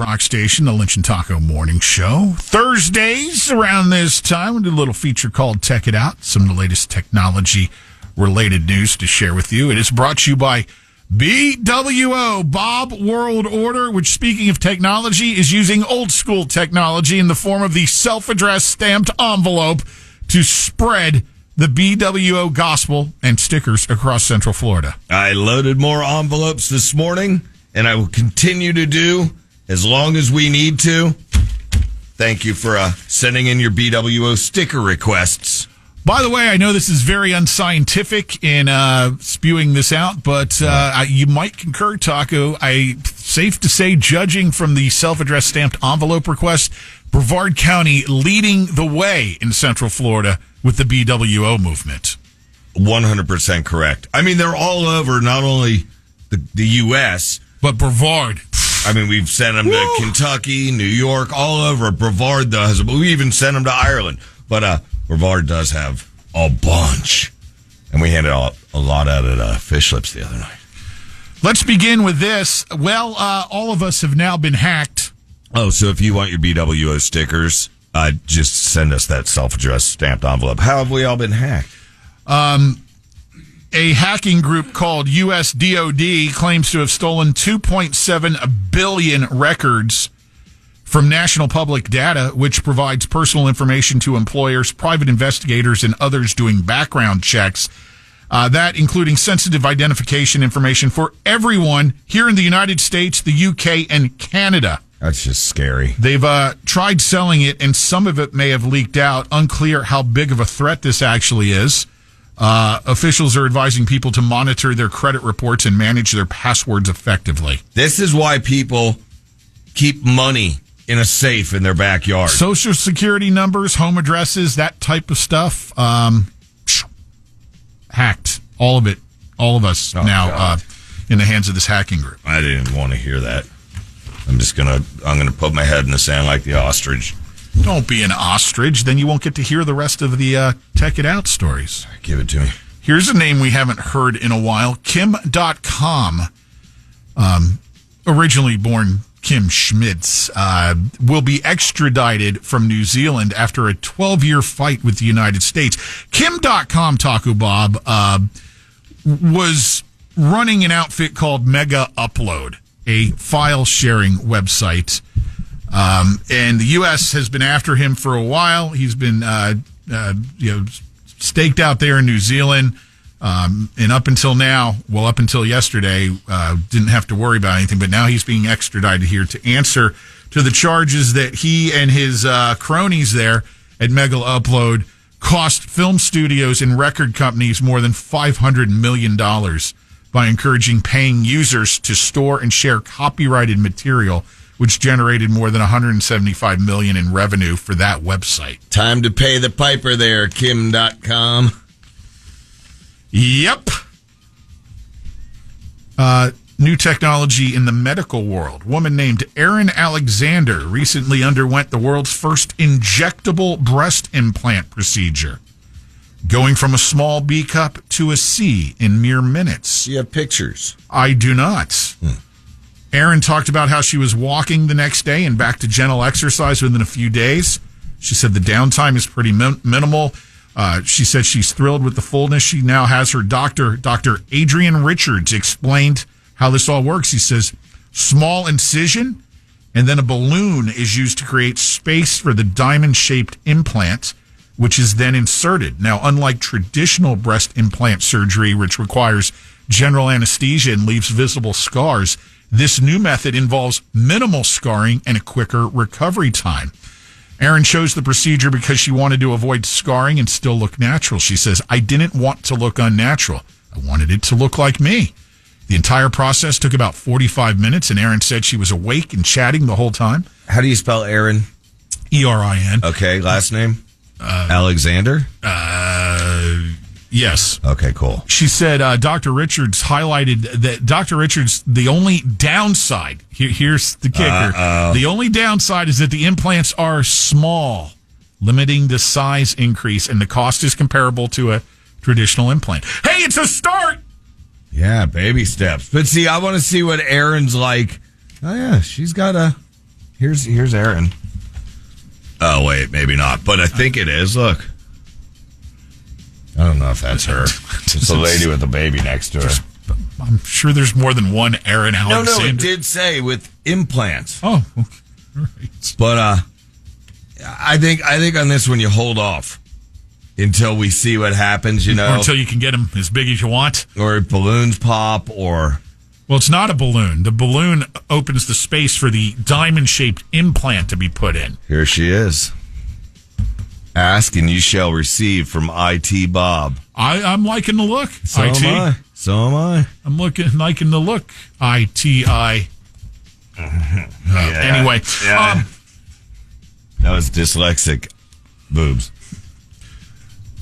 Rock Station, the Lynch and Taco Morning Show. Thursdays around this time, we do a little feature called Tech It Out. Some of the latest technology-related news to share with you. It is brought to you by BWO, Bob World Order, which, speaking of technology, is using old-school technology in the form of the self-addressed stamped envelope to spread the BWO gospel and stickers across Central Florida. I loaded more envelopes this morning, and I will continue to do as long as we need to. Thank you for sending in your BWO sticker requests. By the way, I know this is very unscientific in spewing this out, but you might concur, Taco. Safe to say, judging from the self-addressed stamped envelope request, Brevard County leading the way in Central Florida with the BWO movement. 100% correct. I mean, they're all over, not only the U.S., but Brevard. I mean, we've sent them to Kentucky, New York, all over. Brevard does. We even sent them to Ireland. But Brevard does have a bunch. And we handed out a lot out at Fish Lips the other night. Let's begin with this. Well, all of us have now been hacked. Oh, so if you want your BWO stickers, just send us that self-addressed stamped envelope. How have we all been hacked? A hacking group called US DOD claims to have stolen 2.7 billion records from National Public Data, which provides personal information to employers, private investigators, and others doing background checks. That including sensitive identification information for everyone here in the United States, the UK, and Canada. That's just scary. They've tried selling it, and some of it may have leaked out. Unclear how big of a threat this actually is. Officials are advising people to monitor their credit reports and manage their passwords effectively. This is why people keep money in a safe in their backyard. Social security numbers, home addresses, that type of stuff. Hacked. All of it. All of us now in the hands of this hacking group. I didn't want to hear that. I'm gonna put my head in the sand like the ostrich. Don't be an ostrich, then you won't get to hear the rest of the Tech It Out stories. Give it to me. Here's a name we haven't heard in a while. Kim.com, originally born Kim Schmitz, will be extradited from New Zealand after a 12-year fight with the United States. Kim.com, Taco Bob, was running an outfit called Mega Upload, a file-sharing website. And the U.S. has been after him for a while. He's been, staked out there in New Zealand. And up until now, up until yesterday, didn't have to worry about anything. But now he's being extradited here to answer to the charges that he and his cronies there at Mega Upload cost film studios and record companies more than $500 million by encouraging paying users to store and share copyrighted material, which generated more than $175 million in revenue for that website. Time to pay the piper there, Kim.com. Yep. New technology in the medical world. Woman named Erin Alexander recently underwent the world's first injectable breast implant procedure, going from a small B cup to a C in mere minutes. You have pictures? I do not. Erin talked about how she was walking the next day and back to gentle exercise within a few days. She said the downtime is pretty minimal. She said she's thrilled with the fullness. She now has her doctor, Dr. Adrian Richards, explained how this all works. He says small incision and then a balloon is used to create space for the diamond-shaped implant, which is then inserted. Now, unlike traditional breast implant surgery, which requires general anesthesia and leaves visible scars, this new method involves minimal scarring and a quicker recovery time. Erin chose the procedure because she wanted to avoid scarring and still look natural. She says, I didn't want to look unnatural. I wanted it to look like me. The entire process took about 45 minutes, and Erin said she was awake and chatting the whole time. How do you spell Erin? E-R-I-N. Okay, last name? Alexander? Yes. Okay, cool. She said Dr. Richards highlighted that Dr. Richards, the only downside, here's the kicker, the only downside is that the implants are small, limiting the size increase, and the cost is comparable to a traditional implant. Hey, it's a start! Yeah, baby steps. But see, I want to see what Erin's like. Oh, yeah, she's got a Here's Aaron. Oh, wait, maybe not. But I think it is. Look. I don't know if that's her. It's the lady with the baby next to her. I'm sure there's more than one Aaron Alexander. No, it did say with implants. Oh, okay. All right. But I think on this one you hold off until we see what happens, you know. Or until you can get them as big as you want. Or if balloons pop or... Well, it's not a balloon. The balloon opens the space for the diamond-shaped implant to be put in. Here she is. Ask and you shall receive from IT Bob. I'm liking the look. So IT. am I. I'm liking the look. ITI. Anyway. Yeah. That was dyslexic boobs.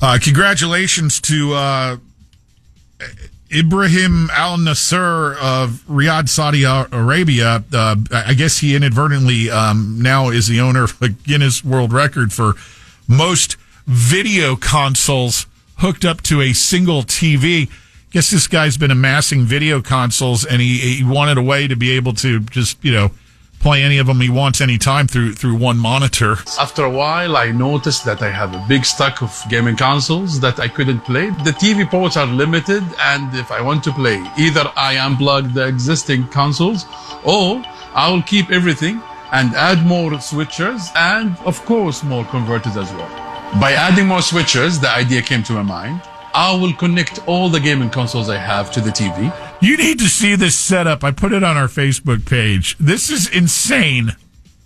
Congratulations to Ibrahim Al Nasser of Riyadh, Saudi Arabia. I guess he inadvertently now is the owner of a Guinness World Record for most video consoles hooked up to a single TV. Guess this guy's been amassing video consoles, and he wanted a way to be able to just, play any of them he wants anytime through one monitor. After a while, I noticed that I have a big stock of gaming consoles that I couldn't play. The TV ports are limited, and if I want to play, either I unplug the existing consoles, or I will keep everything and add more switchers and, of course, more converters as well. By adding more switchers, the idea came to my mind. I will connect all the gaming consoles I have to the TV. You need to see this setup. I put it on our Facebook page. This is insane.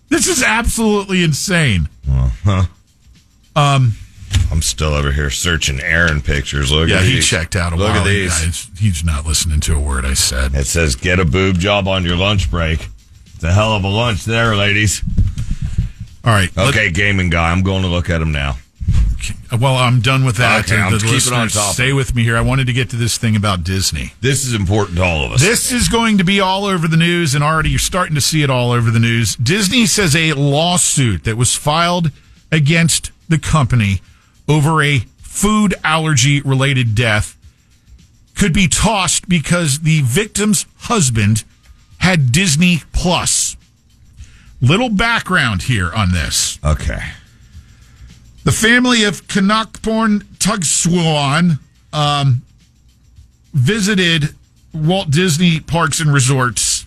This is absolutely insane. I'm still over here searching Aaron pictures. Look at these. He checked out a while. Look at these. He's not listening to a word I said. It says, get a boob job on your lunch break. It's a hell of a lunch there, ladies. All right. Okay, gaming guy. I'm going to look at him now. Well, I'm done with that. Okay, I'm keeping on top. Stay with me here. I wanted to get to this thing about Disney. This is important to all of us. This is going to be all over the news, and already you're starting to see it all over the news. Disney says a lawsuit that was filed against the company over a food allergy-related death could be tossed because the victim's husband had Disney Plus. Little background here on this. Okay. The family of Kanakporn Tugsuan visited Walt Disney Parks and Resorts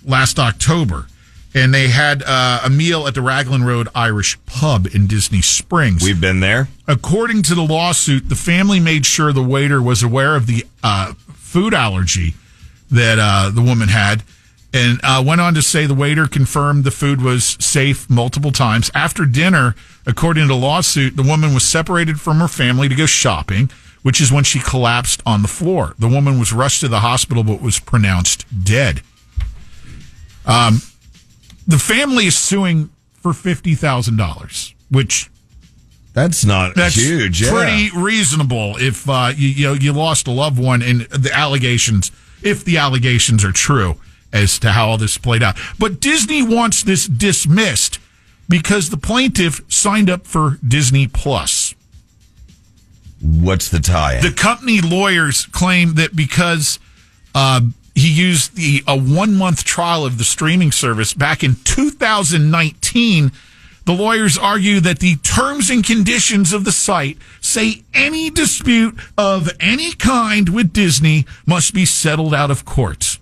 last October, and they had a meal at the Raglan Road Irish Pub in Disney Springs. We've been there. According to the lawsuit, the family made sure the waiter was aware of the food allergy that the woman had, and went on to say the waiter confirmed the food was safe multiple times. After dinner, according to the lawsuit, the woman was separated from her family to go shopping, which is when she collapsed on the floor. The woman was rushed to the hospital but was pronounced dead. The family is suing for $50,000, which that's huge. Yeah. Pretty reasonable if you lost a loved one, and the allegations are true as to how all this played out. But Disney wants this dismissed because the plaintiff signed up for Disney Plus. What's the tie-in? The company lawyers claim that because he used a 1-month trial of the streaming service back in 2019, the lawyers argue that the terms and conditions of the site say any dispute of any kind with Disney must be settled out of court.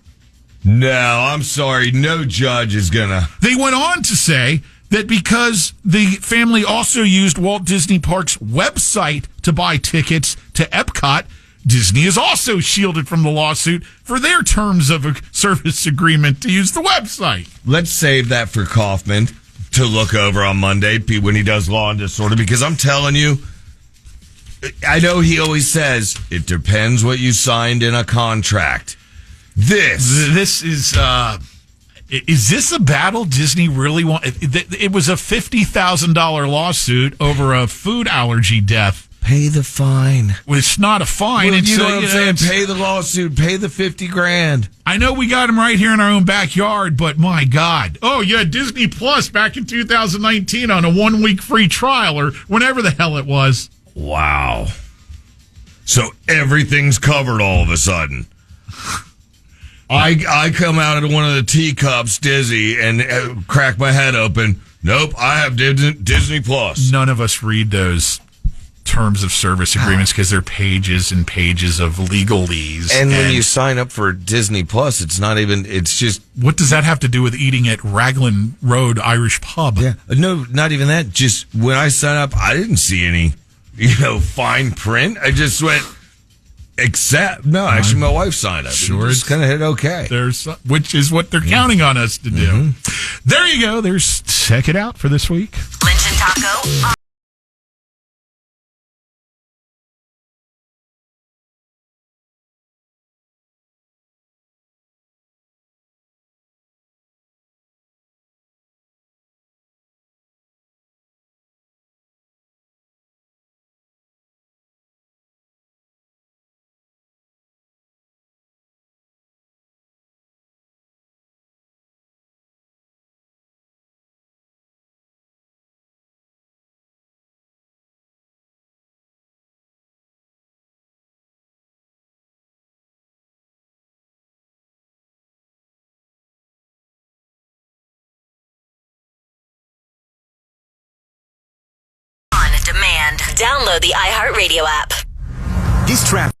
No, I'm sorry. No judge is gonna. They went on to say that because the family also used Walt Disney Parks' website to buy tickets to Epcot, Disney is also shielded from the lawsuit for their terms of a service agreement to use the website. Let's save that for Kaufman to look over on Monday when he does Law and Disorder, because I'm telling you, I know he always says it depends what you signed in a contract. This is this a battle Disney really want? It was a $50,000 lawsuit over a food allergy death. Pay the fine. Well, it's not a fine. Well, you know what I'm saying? Pay the lawsuit. Pay the $50,000. I know we got him right here in our own backyard, but my God. Oh, yeah, Disney Plus back in 2019 on a 1-week free trial or whenever the hell it was. Wow. So everything's covered all of a sudden. I come out of one of the teacups dizzy and crack my head open. Nope, I have Disney Plus. None of us read those terms of service agreements because they're pages and pages of legalese. And when you sign up for Disney Plus, it's just... What does that have to do with eating at Raglan Road Irish Pub? Yeah. No, not even that. Just when I signed up, I didn't see any, fine print. I just went, accept. No, actually, my wife signed up. Sure. It's kind of hit okay. Which is what they're counting on us to do. Mm-hmm. There you go. There's Check It Out for this week. Lynch and Taco. Demand. Download the iHeartRadio app. This traffic.